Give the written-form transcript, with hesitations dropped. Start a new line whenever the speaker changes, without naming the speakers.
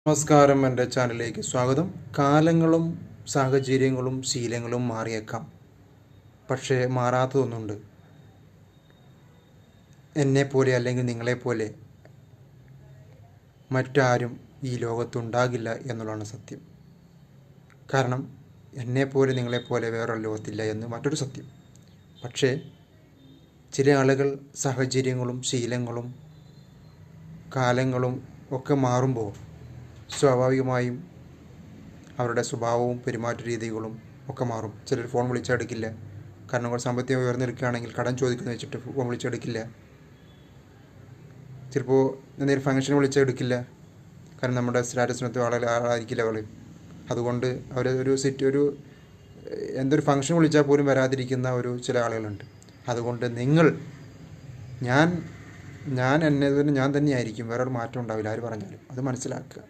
നമസ്കാരം, എൻ്റെ ചാനലിലേക്ക് സ്വാഗതം. കാലങ്ങളും സാഹചര്യങ്ങളും ശീലങ്ങളും മാറിയേക്കാം, പക്ഷേ മാറാത്തതൊന്നുണ്ട്. എന്നെപ്പോലെ അല്ലെങ്കിൽ നിങ്ങളെപ്പോലെ മറ്റാരും ഈ ലോകത്തുണ്ടാകില്ല എന്നുള്ളതാണ് സത്യം. കാരണം എന്നെപ്പോലെ നിങ്ങളെപ്പോലെ വേറൊരു ലോകത്തില്ല എന്ന് മറ്റൊരു സത്യം. പക്ഷേ ചില ആളുകൾ സാഹചര്യങ്ങളും ശീലങ്ങളും കാലങ്ങളും ഒക്കെ മാറുമ്പോൾ സ്വാഭാവികമായും അവരുടെ സ്വഭാവവും പെരുമാറ്റ രീതികളും ഒക്കെ മാറും. ചിലർ ഫോൺ വിളിച്ചെടുക്കില്ല, കാരണം അവർ സാമ്പത്തികം ഉയർന്നെടുക്കുകയാണെങ്കിൽ കടം ചോദിക്കുന്നു വെച്ചിട്ട് ഫോൺ വിളിച്ചെടുക്കില്ല. ചിലപ്പോൾ എന്തെങ്കിലും ഫംഗ്ഷൻ വിളിച്ചെടുക്കില്ല, കാരണം നമ്മുടെ സ്റ്റാറ്റസിനൊത്ത് ആളായിരിക്കില്ല അവൾ. അതുകൊണ്ട് അവർ ഒരു എന്തൊരു ഫംഗ്ഷൻ വിളിച്ചാൽ പോലും വരാതിരിക്കുന്ന ചില ആളുകളുണ്ട്. അതുകൊണ്ട് ഞാൻ എന്നെ ഞാൻ തന്നെയായിരിക്കും, വേറൊരു മാറ്റം ഉണ്ടാവില്ല. ആര് പറഞ്ഞാലും അത് മനസ്സിലാക്കുക.